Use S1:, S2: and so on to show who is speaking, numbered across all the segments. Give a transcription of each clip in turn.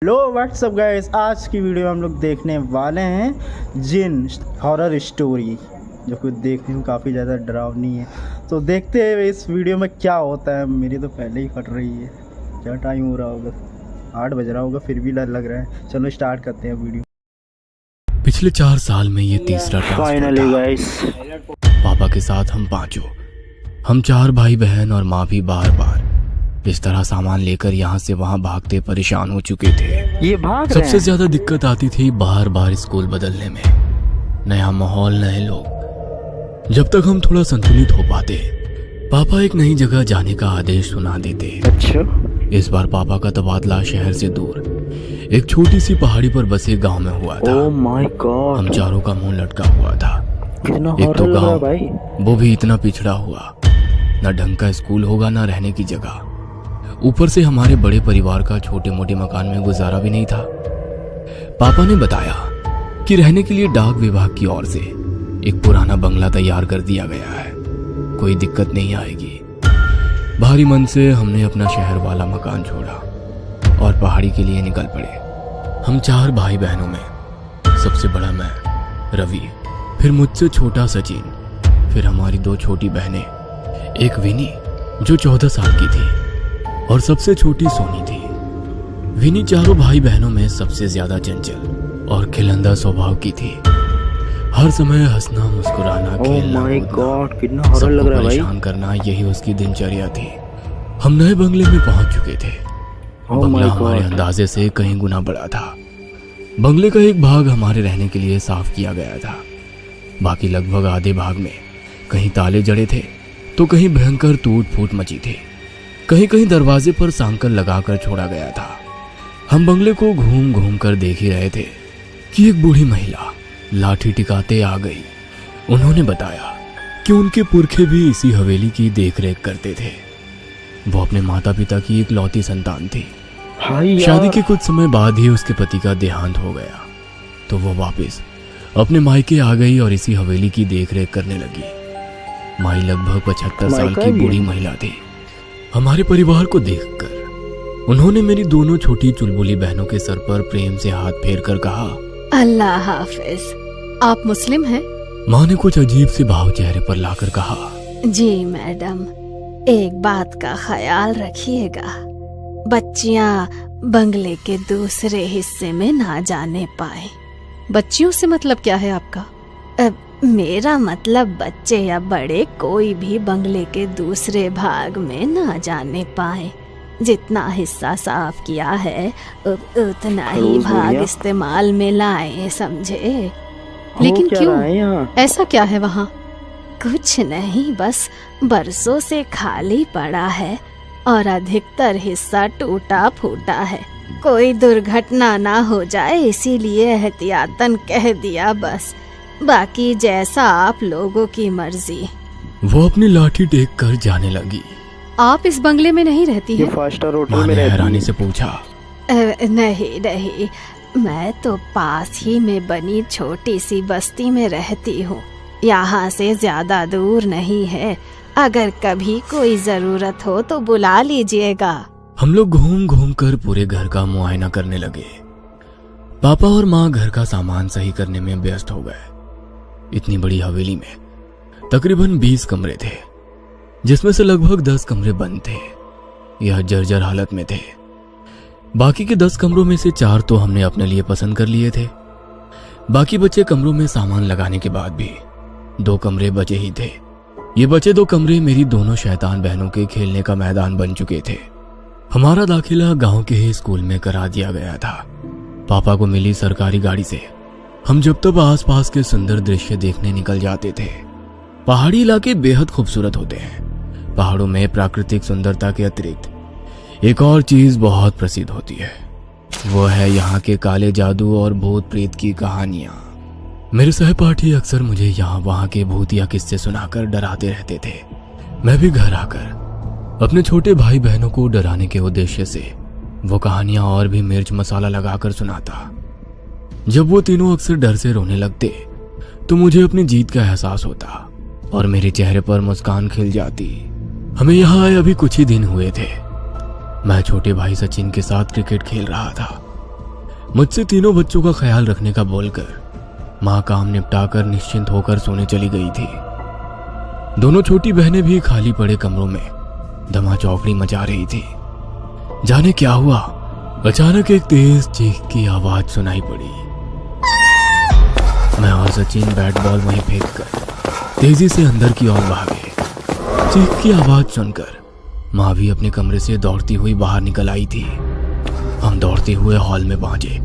S1: Hello what's up guys, आज की video में हम लोग देखने वाले हैं जिन हॉरर स्टोरी, जो कुछ देखने में काफ़ी ज़्यादा डरावनी है। तो देखते हैं इस वीडियो में क्या होता है। मेरी तो पहले ही फट रही है। क्या टाइम हो रहा होगा, 8 बज रहा होगा, फिर भी डर लग रहा है। चलो स्टार्ट करते हैं वीडियो।
S2: पिछले 4 साल में ये तीसरा
S1: फाइनली गाइस,
S2: पापा के साथ हम पांचों, हम 4 भाई बहन और माँ भी बार बार इस तरह सामान लेकर यहाँ से वहाँ भागते परेशान हो चुके थे।
S1: ये भाग
S2: सबसे ज्यादा दिक्कत आती थी बार बार स्कूल बदलने में। नया माहौल, नए लोग। जब तक हम थोड़ा संतुलित हो पाते, पापा एक नई जगह जाने का आदेश सुना देते।
S1: अच्छा,
S2: इस बार पापा का तबादला शहर से दूर एक छोटी सी पहाड़ी पर बसे गांव में हुआ था।
S1: ओह माय गॉड,
S2: हम चारों का मुंह लटका हुआ था।
S1: कितना
S2: एक तो
S1: हॉरर लग रहा है
S2: गांव,
S1: भाई।
S2: वो भी इतना पिछड़ा हुआ, न ढंग का स्कूल होगा न रहने की जगह। ऊपर से हमारे बड़े परिवार का छोटे मोटे मकान में गुजारा भी नहीं था। पापा ने बताया कि रहने के लिए डाक विभाग की ओर से एक पुराना बंगला तैयार कर दिया गया है, कोई दिक्कत नहीं आएगी। भारी मन से हमने अपना शहर वाला मकान छोड़ा और पहाड़ी के लिए निकल पड़े। हम 4 भाई बहनों में सबसे बड़ा मैं, रवि, फिर मुझसे छोटा सचिन, फिर हमारी 2 छोटी बहनें, एक विनी जो 14 साल की थी और सबसे छोटी सोनी थी। विनी चारों भाई बहनों में सबसे ज्यादा चंचल और खिलंदा स्वभाव की थी। हर समय हंसना, मुस्कुराना, खेलना,
S1: माय गॉड, कितना हॉरर लग रहा है भाई।
S2: परेशान करना, यही उसकी दिनचर्या थी। हम नए बंगले में पहुंच चुके थे। बंगला हमारे अंदाजे से कहीं गुना बड़ा था। बंगले का एक भाग हमारे रहने के लिए साफ किया गया था। बाकी लगभग आधे भाग में कहीं ताले जड़े थे तो कहीं भयंकर टूट फूट मची थी। कहीं कहीं दरवाजे पर सांकल लगाकर छोड़ा गया था। हम बंगले को घूम घूम कर देख ही रहे थे कि एक बूढ़ी महिला लाठी टिकाते आ गई। उन्होंने बताया कि उनके पुरखे भी इसी हवेली की देखरेख करते थे। वो अपने माता पिता की इकलौती संतान थी। शादी के कुछ समय बाद ही उसके पति का देहांत हो गया, तो वो वापस अपने मायके आ गई और इसी हवेली की देखरेख करने लगी। माई लगभग 75 साल की बूढ़ी महिला थी। हमारे परिवार को देखकर उन्होंने मेरी दोनों छोटी चुलबुली बहनों के सर पर प्रेम से हाथ फेर कर कहा,
S3: अल्लाह हाफिज। आप मुस्लिम हैं?
S2: माँ ने कुछ अजीब से भाव चेहरे पर लाकर कहा,
S3: जी मैडम, एक बात का ख्याल रखिएगा, बच्चियां बंगले के दूसरे हिस्से में ना जाने पाए। बच्चियों से मतलब क्या है आपका? मेरा मतलब बच्चे या बड़े कोई भी बंगले के दूसरे भाग में ना जाने पाए। जितना हिस्सा साफ किया है उतना ही भाग इस्तेमाल में लाए, समझे? लेकिन क्यों? ऐसा क्या है वहाँ? कुछ नहीं, बस बरसों से खाली पड़ा है और अधिकतर हिस्सा टूटा फूटा है। कोई दुर्घटना ना हो जाए इसीलिए एहतियातन कह दिया बस। बाकी जैसा आप लोगों की मर्जी।
S2: वो अपनी लाठी टेक कर जाने लगी।
S3: आप इस बंगले में नहीं रहती हैं?
S2: माँ ने हैरानी से पूछा।
S3: नहीं नहीं, मैं तो पास ही में बनी छोटी सी बस्ती में रहती हूँ। यहाँ से ज्यादा दूर नहीं है। अगर कभी कोई जरूरत हो तो बुला लीजिएगा।
S2: हम लोग घूम घूम कर पूरे घर का मुआयना करने लगे। पापा और माँ घर का सामान सही करने में व्यस्त हो गए। इतनी बड़ी हवेली में तकरीबन 20 कमरे थे, जिसमें से लगभग 10 कमरे बंद थे, यह जर्जर हालत में थे। बाकी के 10 कमरों में से 4 तो हमने अपने लिए पसंद कर लिए थे। बाकी बचे कमरों में सामान लगाने के बाद भी 2 कमरे बचे ही थे। ये बचे 2 कमरे मेरी दोनों शैतान बहनों के खेलने का मैदान बन चुके थे। हमारा दाखिला गांव के ही स्कूल में करा दिया गया था। पापा को मिली सरकारी गाड़ी से हम जब तब आसपास के सुंदर दृश्य देखने निकल जाते थे। पहाड़ी इलाके बेहद खूबसूरत होते हैं। पहाड़ों में प्राकृतिक सुंदरता के अतिरिक्त एक और चीज बहुत प्रसिद्ध होती है, वो है यहाँ के काले जादू और भूत प्रेत की कहानियां। मेरे सहपाठी अक्सर मुझे यहाँ वहाँ के भूतिया किस्से सुनाकर डराते रहते थे। मैं भी घर आकर अपने छोटे भाई बहनों को डराने के उद्देश्य से वो कहानियां और भी मिर्च मसाला लगाकर सुनाता। जब वो तीनों अक्सर डर से रोने लगते तो मुझे अपनी जीत का एहसास होता और मेरे चेहरे पर मुस्कान खिल जाती। हमें यहाँ आए अभी कुछ ही दिन हुए थे। मैं छोटे भाई सचिन के साथ क्रिकेट खेल रहा था। मुझसे तीनों बच्चों का ख्याल रखने का बोलकर माँ काम निपटाकर निश्चिंत होकर सोने चली गई थी। दोनों छोटी बहनें भी खाली पड़े कमरों में धमाचौकड़ी मचा रही थी। जाने क्या हुआ, अचानक एक तेज चीख की आवाज सुनाई पड़ी। मैं और सचिन बैट बॉल वहीं फेंककर तेजी से अंदर की ओर भागे। चीख की आवाज सुनकर माँ भी अपने कमरे से दौड़ती हुई बाहर निकल आई थी। हम दौड़ते हुए हॉल में पहुंचे।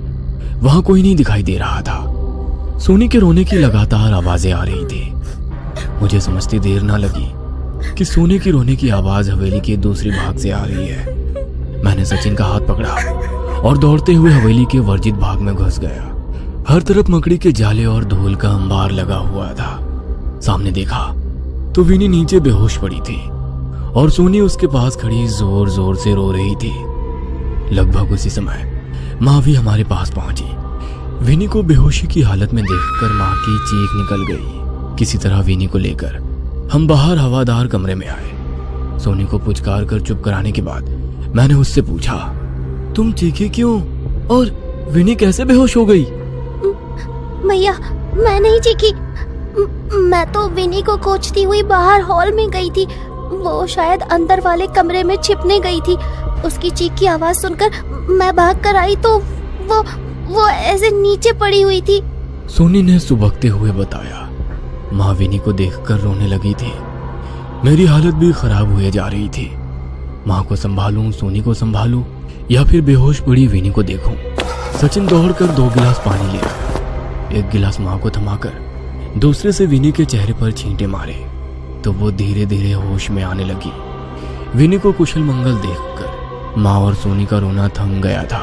S2: वहां कोई नहीं दिखाई दे रहा था। सोनी के रोने की लगातार आवाजें आ रही थी। मुझे समझती देर ना लगी कि सोनी की रोने की आवाज हवेली के दूसरी भाग से आ रही है। मैंने सचिन का हाथ पकड़ा और दौड़ते हुए हवेली के वर्जित भाग में घुस गया। हर तरफ मकड़ी के जाले और धूल का अंबार लगा हुआ था। सामने देखा तो विनी नीचे बेहोश पड़ी थी और सोनी उसके पास खड़ी जोर जोर से रो रही थी। लगभग उसी समय माँ भी हमारे पास पहुंची। विनी को बेहोशी की हालत में देखकर माँ की चीख निकल गई। किसी तरह विनी को लेकर हम बाहर हवादार कमरे में आए। सोनी को पुचकार कर चुप कराने के बाद मैंने उससे पूछा, तुम चीखी क्यों और विनी कैसे बेहोश हो गई?
S4: भैया मैं नहीं चीखी, मैं तो विनी को खोजती हुई बाहर हॉल में गई थी। वो शायद अंदर वाले कमरे में छिपने गई थी। उसकी चीख की आवाज सुनकर मैं भाग कर आई तो वो ऐसे नीचे पड़ी हुई थी।
S2: सोनी ने सुबकते हुए बताया। माँ विनी को देखकर रोने लगी थी। मेरी हालत भी खराब हुए जा रही थी। माँ को संभालूं, सोनी को संभालूं या फिर बेहोश पड़ी विनी को देखूं। सचिन दौड़कर 2 गिलास पानी ले आया। एक गिलास माँ को थमाकर दूसरे से विनी के चेहरे पर छींटे मारे तो वो धीरे धीरे होश में आने लगी। विनी को कुशल मंगल देखकर माँ और सोनी का रोना थम गया था।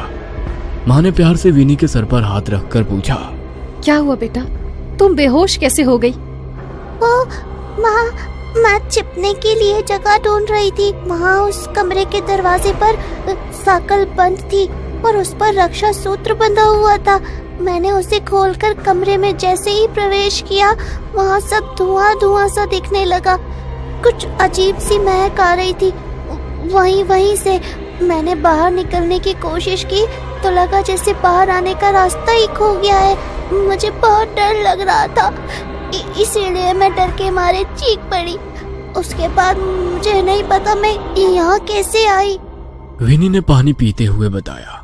S2: माँ ने प्यार से विनी के सर पर हाथ रखकर पूछा,
S3: क्या हुआ बेटा, तुम बेहोश कैसे हो गई?
S4: माँ, मैं छिपने के लिए जगह ढूंढ रही थी। वहाँ उस कमरे के दरवाजे पर साकल बंद थी और उस पर रक्षा सूत्र बंधा हुआ था। मैंने उसे खोलकर कमरे में जैसे ही प्रवेश किया, वहाँ सब धुआं धुआं सा दिखने लगा। कुछ अजीब सी महक आ रही थी। वहीं से मैंने बाहर निकलने की कोशिश की तो लगा जैसे बाहर आने का रास्ता ही खो गया है। मुझे बहुत डर लग रहा था, इसीलिए मैं डर के मारे चीख पड़ी। उसके बाद मुझे नहीं पता मैं यहाँ कैसे आई।
S2: विनी ने पानी पीते हुए बताया।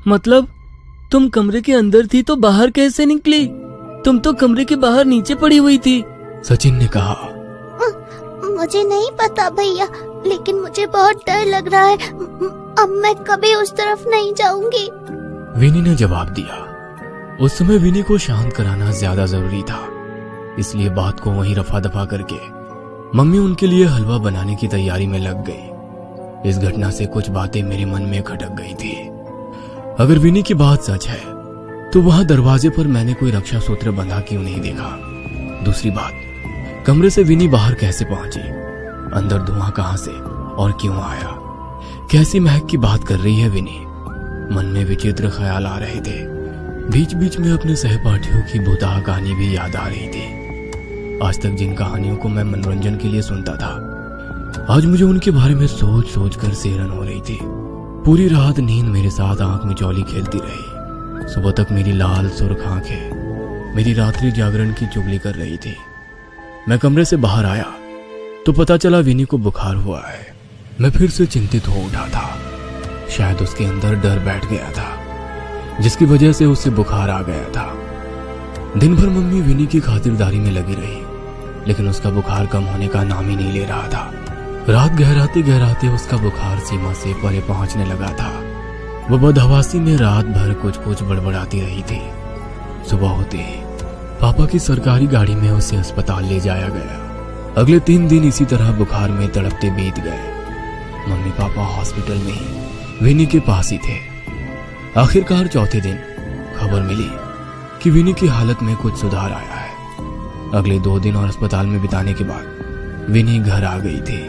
S2: मतलब तुम कमरे के अंदर थी तो बाहर कैसे निकली? तुम तो कमरे के बाहर नीचे पड़ी हुई थी, सचिन ने कहा।
S4: मुझे नहीं पता भैया, लेकिन मुझे बहुत डर लग रहा है। अब मैं कभी उस तरफ नहीं जाऊंगी,
S2: विनी ने जवाब दिया। उस समय विनी को शांत कराना ज्यादा जरूरी था, इसलिए बात को वहीं रफा दफा करके मम्मी उनके लिए हलवा बनाने की तैयारी में लग गई। इस घटना से कुछ बातें मेरे मन में खटक गई थी। अगर विनी की बात सच है तो वहां दरवाजे पर मैंने कोई रक्षा सूत्र बंधा क्यों नहीं देखा? दूसरी बात, कमरे से विनी बाहर कैसे पहुंची? अंदर धुआं कहां से और क्यों आया? कैसी महक की बात कर रही है विनी? मन में विचित्र ख्याल आ रहे थे। बीच बीच में अपने सहपाठियों की भूताह कहानी भी याद आ रही थी। आज तक जिन कहानियों को मैं मनोरंजन के लिए सुनता था, आज मुझे उनके बारे में सोच सोच कर सेहरन हो रही थी। पूरी रात नींद मेरे साथ आंख में चौली खेलती रही। सुबह तक मेरी लाल सुर्ख आंखें मेरी रात्रि जागरण की चुगली कर रही थी। मैं कमरे से बाहर आया तो पता चला विनी को बुखार हुआ है। मैं फिर से चिंतित हो उठा था। शायद उसके अंदर डर बैठ गया था, जिसकी वजह से उसे बुखार आ गया था। दिन भर मम्मी विनी की खातिरदारी में लगी रही, लेकिन उसका बुखार कम होने का नाम ही नहीं ले रहा था। रात गहराते गहराते उसका बुखार सीमा से परे पहुंचने लगा था। वो बदहवासी में रात भर कुछ कुछ बड़बड़ाती रही थी। सुबह होते ही पापा की सरकारी गाड़ी में उसे अस्पताल ले जाया गया। अगले 3 दिन इसी तरह बुखार में तड़पते बीत गए। मम्मी पापा हॉस्पिटल में ही विनी के पास ही थे। आखिरकार चौथे दिन खबर मिली कि विनी की हालत में कुछ सुधार आया है। अगले 2 दिन और अस्पताल में बिताने के बाद विनी घर आ गई थी।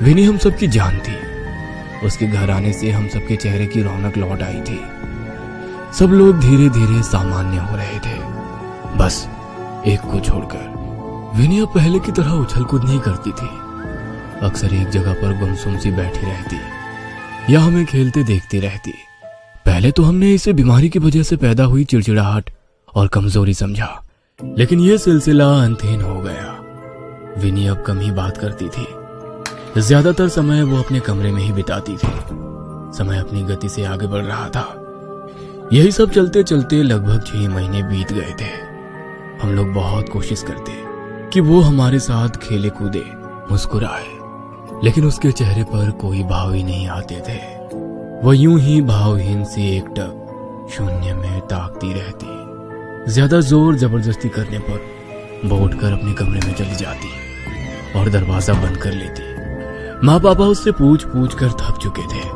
S2: विनी हम सबकी जान थी। उसके घर आने से हम सबके चेहरे की रौनक लौट आई थी। सब लोग धीरे धीरे सामान्य हो रहे थे, बस एक को छोड़कर। विनी अब पहले की तरह उछल कूद नहीं करती थी। अक्सर एक जगह पर गुमसुम सी बैठी रहती या हमें खेलते देखती रहती। पहले तो हमने इसे बीमारी की वजह से पैदा हुई चिड़चिड़ाहट और कमजोरी समझा, लेकिन यह सिलसिला अंतहीन हो गया। विनी अब कम ही बात करती थी, ज्यादातर समय वो अपने कमरे में ही बिताती थी। समय अपनी गति से आगे बढ़ रहा था। यही सब चलते चलते लगभग 6 महीने बीत गए थे। हम लोग बहुत कोशिश करते कि वो हमारे साथ खेले कूदे, मुस्कुराए, लेकिन उसके चेहरे पर कोई भाव ही नहीं आते थे। वह यूं ही भावहीन सी एकटक शून्य में ताकती रहती। ज्यादा जोर जबरदस्ती करने पर वो उठकर अपने कमरे में चली जाती और दरवाजा बंद कर लेती। माँ पापा उससे पूछ पूछ कर थक चुके थे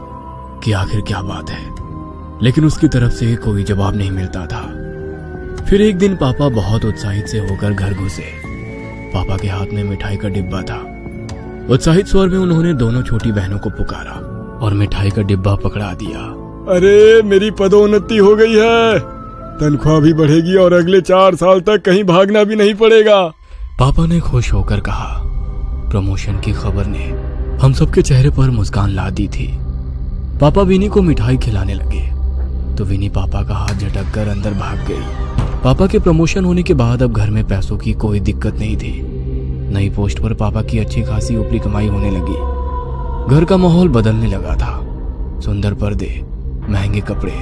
S2: कि आखिर क्या बात है, लेकिन उसकी तरफ से कोई जवाब नहीं मिलता था। फिर एक दिन पापा बहुत उत्साहित से होकर घर घुसे। पापा के हाथ में मिठाई का डिब्बा था। उत्साहित स्वर में उन्होंने दोनों छोटी बहनों को पुकारा और मिठाई का डिब्बा पकड़ा दिया।
S5: अरे मेरी पदोन्नति हो गई है, तनख्वाह भी बढ़ेगी और अगले 4 साल तक कहीं भागना भी नहीं पड़ेगा।
S2: पापा ने खुश होकर कहा। प्रमोशन की खबर ने हम सबके चेहरे पर मुस्कान ला दी थी। पापा विनी को मिठाई खिलाने लगे तो विनी पापा का हाथ झटक कर अंदर भाग गई। पापा के प्रमोशन होने के बाद अब घर में पैसों की कोई दिक्कत नहीं थी। नई पोस्ट पर पापा की अच्छी खासी ऊपरी कमाई होने लगी। घर का माहौल बदलने लगा था। सुंदर पर्दे, महंगे कपड़े,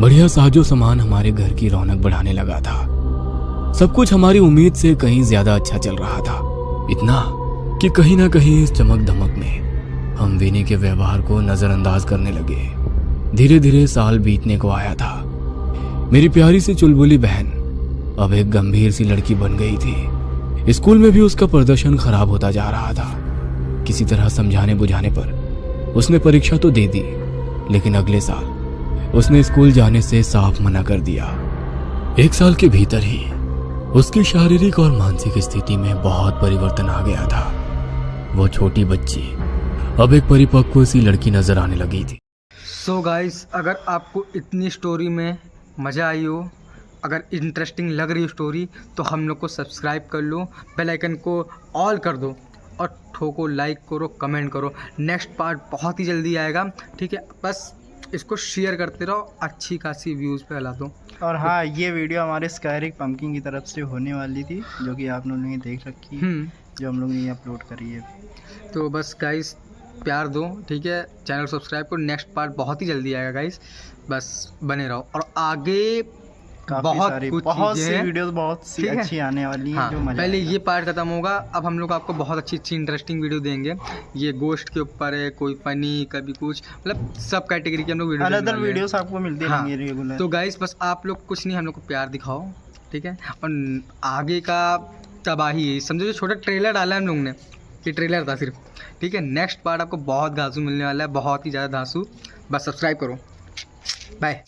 S2: बढ़िया साजो सामान हमारे घर की रौनक बढ़ाने लगा था। सब कुछ हमारी उम्मीद से कहीं ज्यादा अच्छा चल रहा था। इतना कि कहीं ना कहीं इस चमक धमक में हम विनी के व्यवहार को नजरअंदाज करने लगे। धीरे धीरे साल बीतने को आया था। मेरी प्यारी सी चुलबुली बहन अब एक गंभीर सी लड़की बन गई थी। स्कूल में भी उसका प्रदर्शन खराब होता जा रहा था। किसी तरह समझाने बुझाने पर उसने परीक्षा तो दे दी, लेकिन अगले साल उसने स्कूल जाने से साफ मना कर दिया। 1 साल के भीतर ही उसकी शारीरिक और मानसिक स्थिति में बहुत परिवर्तन आ गया था। वो छोटी बच्ची अब एक परिपक्व सी लड़की नजर आने लगी थी।
S6: सो गाइस, अगर आपको इतनी स्टोरी में मज़ा आई हो, अगर इंटरेस्टिंग लग रही हो स्टोरी, तो हम लोग को सब्सक्राइब कर लो, बेल आइकन को ऑल कर दो और ठोको, लाइक करो, कमेंट करो। नेक्स्ट पार्ट बहुत ही जल्दी आएगा, ठीक है? बस इसको शेयर करते रहो, अच्छी खासी व्यूज़ पे फैला दो।
S1: और हाँ, ये वीडियो हमारे स्काईरिक पंकिंग की तरफ से होने वाली थी, जो कि आप लोगों ने देख रखी है, जो हम लोग ने अपलोड करी है।
S6: तो बस गाइस प्यार दो, ठीक है? चैनल सब्सक्राइब करो। नेक्स्ट पार्ट बहुत ही जल्दी आएगा गाइस, बस बने रहो। और आगे बहुत सी वीडियोस बहुत सी अच्छी आने वाली हैं। हाँ, जो मजा पहले ये पार्ट खत्म होगा, अब हम लोग आपको बहुत अच्छी अच्छी इंटरेस्टिंग वीडियो देंगे। ये गोश्त के ऊपर है, कोई फनी, कभी कुछ, मतलब सब कैटेगरी के हम लोग
S1: वीडियोस आपको मिलती रहेंगी रेगुलर।
S6: तो गाइस बस आप लोग कुछ नहीं, हम लोग को प्यार दिखाओ, ठीक है? और आगे का तबाही समझो, जो छोटा ट्रेलर डाला है हम लोग ने, ये ट्रेलर था सिर्फ, ठीक है? नेक्स्ट पार्ट आपको बहुत धांसू मिलने वाला है, बहुत ही ज़्यादा धांसू। बस सब्सक्राइब करो। बाय।